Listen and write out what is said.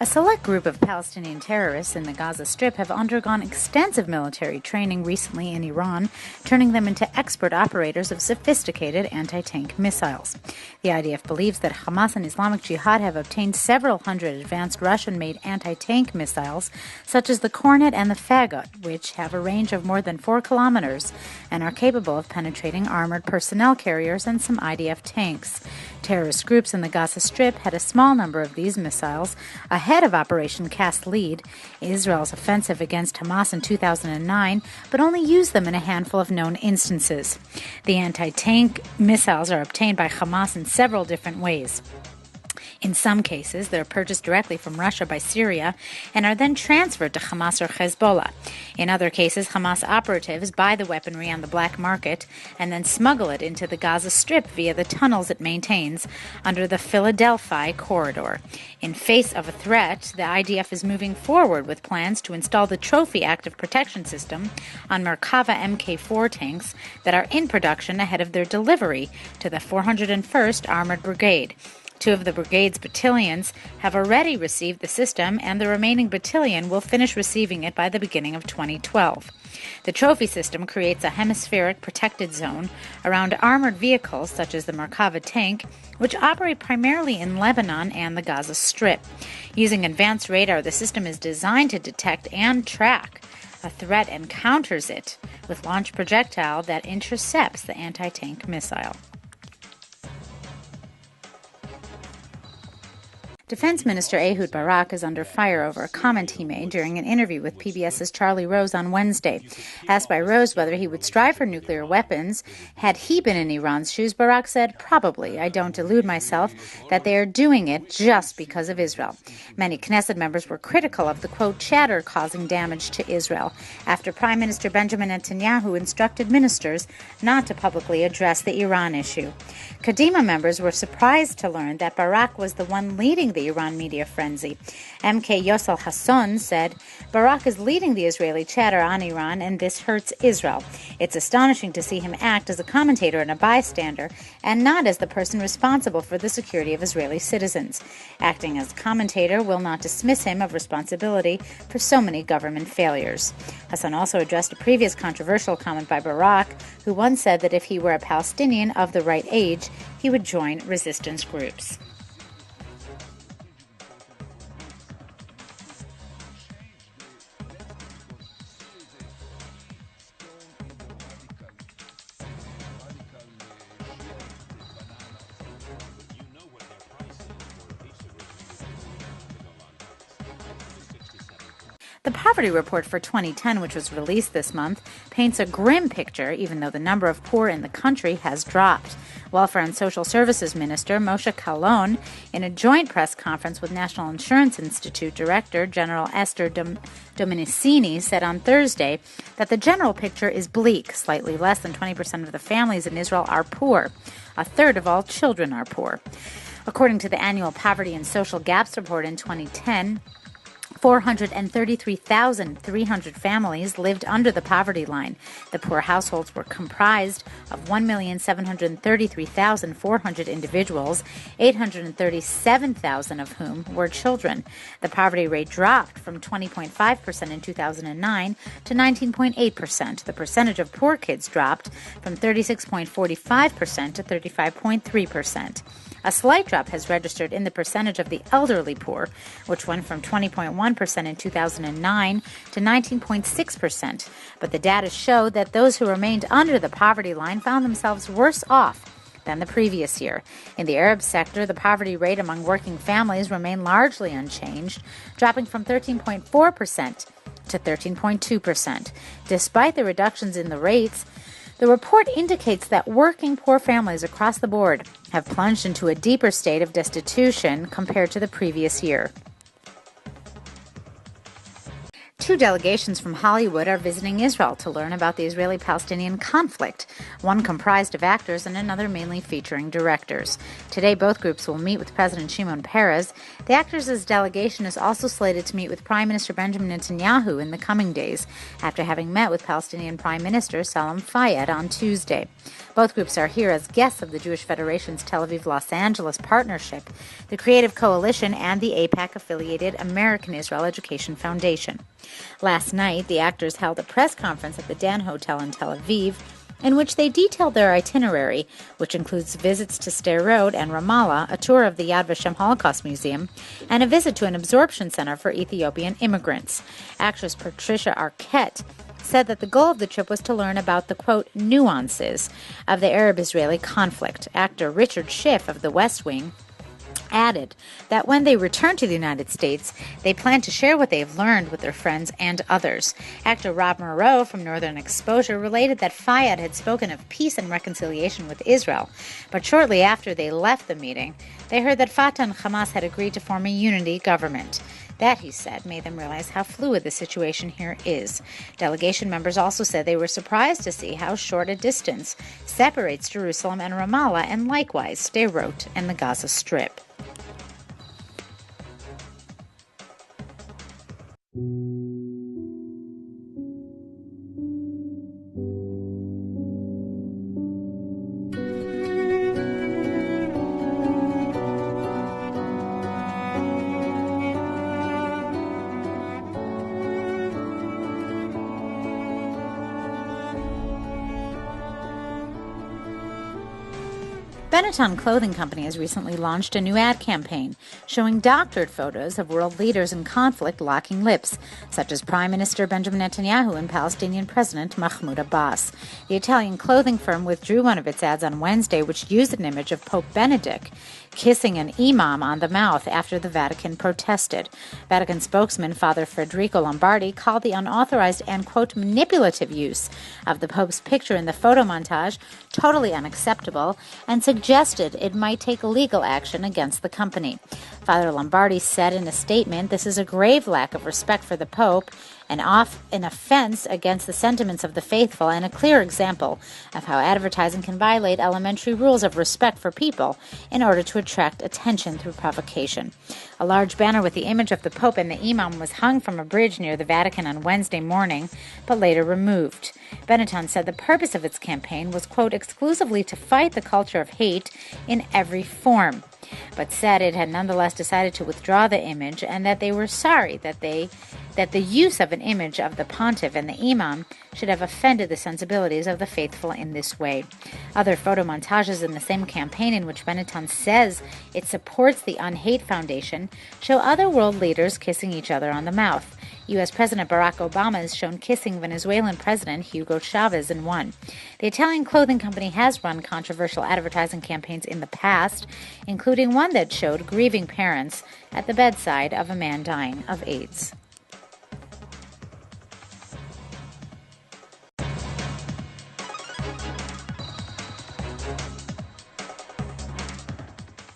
A select group of Palestinian terrorists in the Gaza Strip have undergone extensive military training recently in Iran, turning them into expert operators of sophisticated anti-tank missiles. The IDF believes that Hamas and Islamic Jihad have obtained several hundred advanced Russian-made anti-tank missiles, such as the Kornet and the Fagot, which have a range of more than 4 kilometers and are capable of penetrating armored personnel carriers and some IDF tanks. Terrorist groups in the Gaza Strip had a small number of these missiles ahead of Operation Cast Lead, Israel's offensive against Hamas in 2009, but only used them in a handful of known instances. The anti-tank missiles are obtained by Hamas in several different ways. In some cases, they're purchased directly from Russia by Syria and are then transferred to Hamas or Hezbollah. In other cases, Hamas operatives buy the weaponry on the black market and then smuggle it into the Gaza Strip via the tunnels it maintains under the Philadelphia corridor. In face of a threat, the IDF is moving forward with plans to install the Trophy Active Protection System on Merkava Mk4 tanks that are in production ahead of their delivery to the 401st Armored Brigade. 2 of the brigade's battalions have already received the system, and the remaining battalion will finish receiving it by the beginning of 2012. The trophy system creates a hemispheric protected zone around armored vehicles such as the Merkava tank, which operate primarily in Lebanon and the Gaza Strip. Using advanced radar, the system is designed to detect and track a threat and counters it with launch projectile that intercepts the anti-tank missile. Defense Minister Ehud Barak is under fire over a comment he made during an interview with PBS's Charlie Rose on Wednesday. Asked by Rose whether he would strive for nuclear weapons had he been in Iran's shoes, Barak said, "Probably. I don't delude myself that they are doing it just because of Israel." Many Knesset members were critical of the, quote, chatter causing damage to Israel after Prime Minister Benjamin Netanyahu instructed ministers not to publicly address the Iran issue. Kadima members were surprised to learn that Barak was the one leading the Iran media frenzy. MK Yosel Hasson said, "Barak is leading the Israeli chatter on Iran, and this hurts Israel. It's astonishing to see him act as a commentator and a bystander, and not as the person responsible for the security of Israeli citizens. Acting as a commentator will not dismiss him of responsibility for so many government failures." Hasson also addressed a previous controversial comment by Barak, who once said that if he were a Palestinian of the right age, he would join resistance groups. The poverty report for 2010, which was released this month, paints a grim picture, even though the number of poor in the country has dropped. Welfare and Social Services Minister Moshe Kahlon, in a joint press conference with National Insurance Institute Director General Esther Dominicini, said on Thursday that the general picture is bleak. Slightly less than 20% of the families in Israel are poor. A third of all children are poor. According to the annual Poverty and Social Gaps report in 2010, 433,300 families lived under the poverty line. The poor households were comprised of 1,733,400 individuals, 837,000 of whom were children. The poverty rate dropped from 20.5% in 2009 to 19.8%. The percentage of poor kids dropped from 36.45% to 35.3%. A slight drop has registered in the percentage of the elderly poor, which went from 20.1% in 2009 to 19.6%. But the data showed that those who remained under the poverty line found themselves worse off than the previous year. In the Arab sector, the poverty rate among working families remained largely unchanged, dropping from 13.4% to 13.2%. Despite the reductions in the rates, the report indicates that working poor families across the board have plunged into a deeper state of destitution compared to the previous year. 2 delegations from Hollywood are visiting Israel to learn about the Israeli-Palestinian conflict, one comprised of actors and another mainly featuring directors. Today, both groups will meet with President Shimon Peres. The actors' delegation is also slated to meet with Prime Minister Benjamin Netanyahu in the coming days, after having met with Palestinian Prime Minister Salam Fayyad on Tuesday. Both groups are here as guests of the Jewish Federation's Tel Aviv-Los Angeles partnership, the Creative Coalition, and the AIPAC-affiliated American Israel Education Foundation. Last night, the actors held a press conference at the Dan Hotel in Tel Aviv, in which they detailed their itinerary, which includes visits to Sderot and Ramallah, a tour of the Yad Vashem Holocaust Museum, and a visit to an absorption center for Ethiopian immigrants. Actress Patricia Arquette said that the goal of the trip was to learn about the, quote, nuances of the Arab-Israeli conflict. Actor Richard Schiff of The West Wing added that when they return to the United States, they plan to share what they have learned with their friends and others. Actor Rob Moreau from Northern Exposure related that Fayyad had spoken of peace and reconciliation with Israel, but shortly after they left the meeting, they heard that Fatah and Hamas had agreed to form a unity government. That, he said, made them realize how fluid the situation here is. Delegation members also said they were surprised to see how short a distance separates Jerusalem and Ramallah, and likewise Sderot and the Gaza Strip. Benetton Clothing Company has recently launched a new ad campaign showing doctored photos of world leaders in conflict locking lips, such as Prime Minister Benjamin Netanyahu and Palestinian President Mahmoud Abbas. The Italian clothing firm withdrew one of its ads on Wednesday, which used an image of Pope Benedict kissing an imam on the mouth after the Vatican protested. Vatican spokesman Father Federico Lombardi called the unauthorized and, quote, manipulative use of the Pope's picture in the photo montage totally unacceptable and suggested it might take legal action against the company. Father Lombardi said in a statement, "This is a grave lack of respect for the Pope, an offense against the sentiments of the faithful, and a clear example of how advertising can violate elementary rules of respect for people in order to attract attention through provocation." A large banner with the image of the Pope and the Imam was hung from a bridge near the Vatican on Wednesday morning, but later removed. Benetton said the purpose of its campaign was, quote, exclusively to fight the culture of hate in every form, but said it had nonetheless decided to withdraw the image and that they were sorry that the use of an image of the pontiff and the imam should have offended the sensibilities of the faithful in this way. Other photo montages in the same campaign, in which Benetton says it supports the Unhate Foundation, show other world leaders kissing each other on the mouth. U.S. President Barack Obama is shown kissing Venezuelan President Hugo Chavez in one. The Italian clothing company has run controversial advertising campaigns in the past, including one that showed grieving parents at the bedside of a man dying of AIDS.